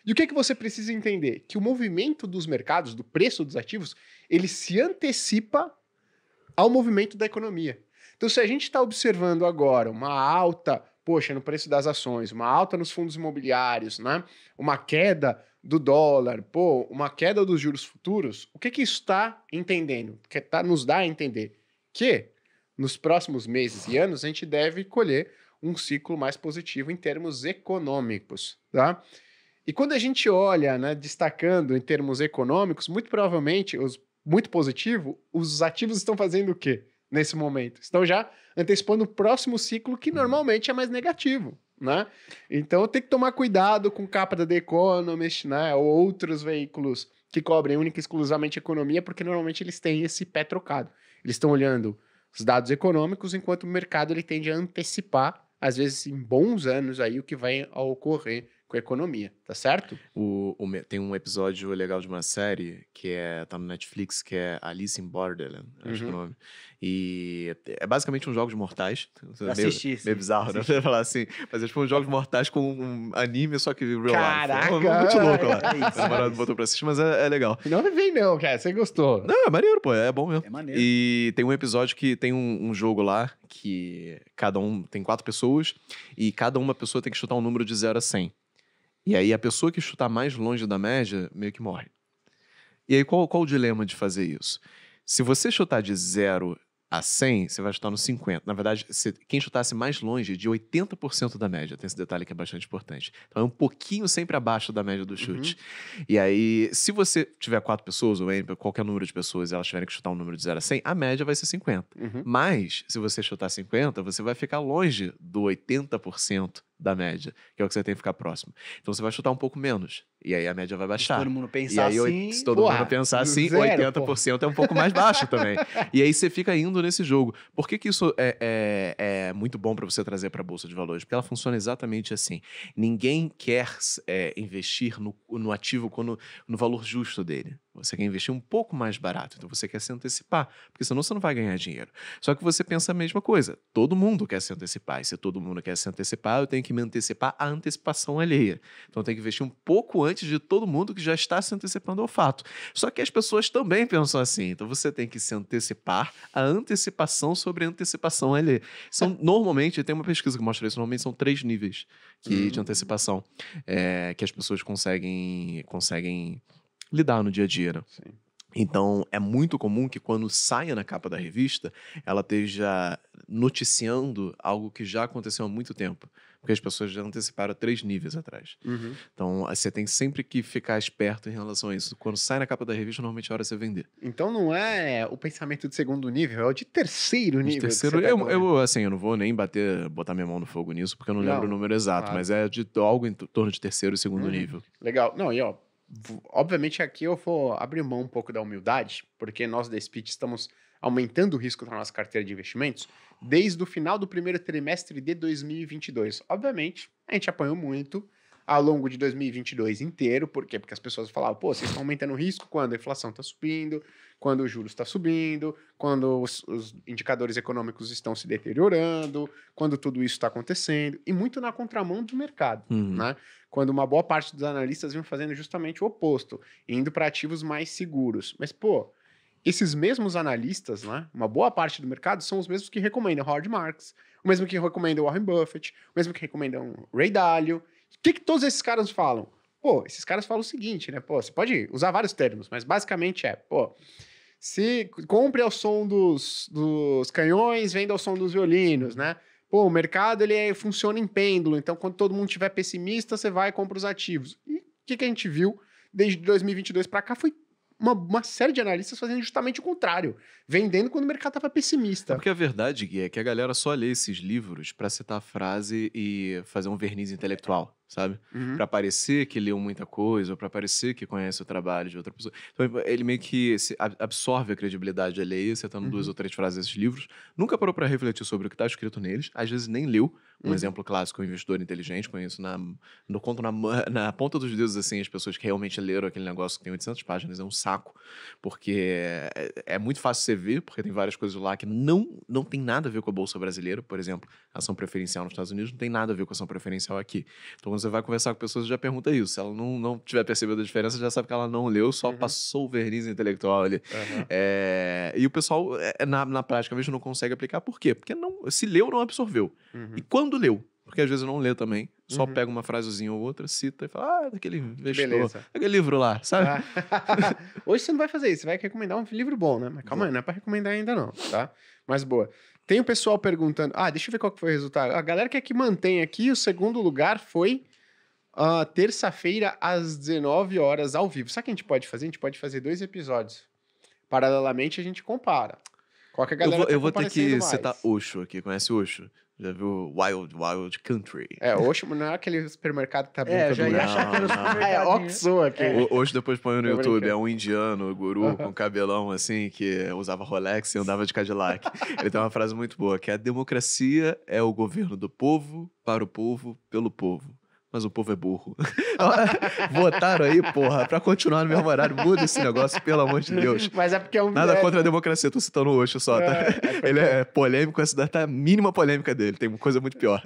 E o que você precisa entender? Que o movimento dos mercados, do preço dos ativos, ele se antecipa ao movimento da economia. Então, se a gente está observando agora uma alta, poxa, no preço das ações, uma alta nos fundos imobiliários, né? Uma queda do dólar, pô, uma queda dos juros futuros, o que isso está entendendo? Nos dá a entender que nos próximos meses e anos a gente deve colher um ciclo mais positivo em termos econômicos, tá? E quando a gente olha, né, destacando em termos econômicos, muito provavelmente, muito positivo, os ativos estão fazendo o quê nesse momento? Estão já antecipando o próximo ciclo, que normalmente é mais negativo, né? Então tem que tomar cuidado com capa da The Economist, né, ou outros veículos que cobrem única e exclusivamente economia, porque normalmente eles têm esse pé trocado. Eles estão olhando os dados econômicos, enquanto o mercado ele tende a antecipar, às vezes em bons anos, aí, o que vai ocorrer com a economia, tá certo? Tem um episódio legal de uma série que tá no Netflix, que é Alice in Borderland, acho que é o nome. E é basicamente um Jogos Mortais. Meio bizarro, né? Falar assim. Mas é tipo um Jogos Mortais com um anime, só que real Caraca! life. Muito louco lá. Meu namorado botou pra assistir, mas é legal. Não vem não, cara. Você gostou. Não, é maneiro, pô. É bom mesmo. É maneiro. E tem um episódio que tem um jogo lá que cada um tem 4 pessoas e cada uma pessoa tem que chutar um número de 0 a 100. E aí a pessoa que chutar mais longe da média meio que morre. E aí qual o dilema de fazer isso? Se você chutar de 0 a 100, você vai chutar no 50. Na verdade, quem chutasse mais longe, de 80% da média. Tem esse detalhe que é bastante importante. Então é um pouquinho sempre abaixo da média do chute. E aí, se você tiver 4 pessoas, ou qualquer número de pessoas, e elas tiverem que chutar um número de 0 a 100, a média vai ser 50. Mas, se você chutar 50, você vai ficar longe do 80% da média, que é o que você tem que ficar próximo. Então você vai chutar um pouco menos. E aí a média vai baixar. Se todo mundo pensar assim... Se todo mundo pensar assim, 80% é um pouco mais baixo também. E aí você fica indo nesse jogo. Por que isso é muito bom para você trazer para a Bolsa de Valores? Porque ela funciona exatamente assim. Ninguém quer investir no ativo no valor justo dele. Você quer investir um pouco mais barato, então você quer se antecipar, porque senão você não vai ganhar dinheiro. Só que você pensa a mesma coisa. Todo mundo quer se antecipar. E se todo mundo quer se antecipar, eu tenho que me antecipar à antecipação alheia. Então eu tenho que investir um pouco antes de todo mundo que já está se antecipando ao fato. Só que as pessoas também pensam assim. Então você tem que se antecipar à antecipação sobre a antecipação alheia. Normalmente, tem uma pesquisa que mostra isso, normalmente são 3 níveis de antecipação que as pessoas conseguem lidar no dia a dia, né? Sim. Então, é muito comum que quando saia na capa da revista, ela esteja noticiando algo que já aconteceu há muito tempo. Porque as pessoas já anteciparam 3 níveis atrás. Então, você tem sempre que ficar esperto em relação a isso. Quando sai na capa da revista, normalmente é hora de você vender. Então não é o pensamento de segundo nível, é o de terceiro nível. Eu não vou nem botar minha mão no fogo nisso, porque eu não lembro o número exato, mas é de algo em torno de terceiro e segundo nível. Legal. Não, obviamente aqui eu vou abrir mão um pouco da humildade, porque nós da Speech estamos aumentando o risco na nossa carteira de investimentos desde o final do primeiro trimestre de 2022. Obviamente, a gente apanhou muito ao longo de 2022 inteiro. Por quê? Porque as pessoas falavam, pô, vocês estão aumentando o risco quando a inflação está subindo, quando o juros está subindo, quando os indicadores econômicos estão se deteriorando, quando tudo isso está acontecendo, e muito na contramão do mercado, né? Quando uma boa parte dos analistas vinham fazendo justamente o oposto, indo para ativos mais seguros. Mas, pô, esses mesmos analistas, né, uma boa parte do mercado, são os mesmos que recomendam Howard Marks, o mesmo que recomendam Warren Buffett, o mesmo que recomendam Ray Dalio. O que todos esses caras falam? Pô, esses caras falam o seguinte, né? Pô, você pode usar vários termos, mas basicamente se compre ao som dos canhões, venda ao som dos violinos, né? Pô, o mercado funciona em pêndulo, então quando todo mundo estiver pessimista, você vai e compra os ativos. E o que a gente viu desde 2022 para cá foi uma série de analistas fazendo justamente o contrário, vendendo quando o mercado estava pessimista. Porque a verdade, Gui, é que a galera só lê esses livros para citar frase e fazer um verniz intelectual, sabe? Para parecer que leu muita coisa, ou para parecer que conhece o trabalho de outra pessoa. Então ele meio que absorve a credibilidade alheia, citando 2 ou 3 frases desses livros, nunca parou para refletir sobre o que está escrito neles, às vezes nem leu. Um exemplo clássico, o investidor inteligente, conheço conto na ponta dos dedos, assim, as pessoas que realmente leram aquele negócio que tem 800 páginas, é um saco, porque é muito fácil você ver, porque tem várias coisas lá que não tem nada a ver com a Bolsa Brasileira, por exemplo, ação preferencial nos Estados Unidos não tem nada a ver com ação preferencial aqui. Então, quando você vai conversar com pessoas, você já pergunta isso. Se ela não tiver percebido a diferença, já sabe que ela não leu, só passou o verniz intelectual ali. E o pessoal, na prática, às vezes não consegue aplicar. Por quê? Porque se leu, não absorveu. E quando leu? Porque às vezes não lê também. Só pega uma frasezinha ou outra, cita e fala, daquele investidor, aquele livro lá, sabe? Hoje você não vai fazer isso, você vai recomendar um livro bom, né? Mas calma aí, não é pra recomendar ainda não, tá? Mas boa. Tem o pessoal perguntando, deixa eu ver qual que foi o resultado. A galera quer que mantenha aqui, o segundo lugar foi terça-feira às 19 horas ao vivo. Sabe o que a gente pode fazer? A gente pode fazer 2 episódios. Paralelamente a gente compara. Qual que a galera eu vou ter que citar Osho aqui, conhece Osho? Já viu Wild Country? Osho não é aquele supermercado que tá bem já ia achar que era o supermercado. Oxo aqui. Osho depois põe no YouTube, é um indiano, guru, com cabelão assim, que usava Rolex e andava de Cadillac. Ele tem uma frase muito boa, que a democracia é o governo do povo, para o povo, pelo povo. Mas o povo é burro. Votaram aí, porra, pra continuar no mesmo horário. Muda esse negócio, pelo amor de Deus. Mas é porque é um... Nada contra a democracia, tô citando o Osho só, tá? Ele é polêmico, essa data é a mínima polêmica dele. Tem coisa muito pior.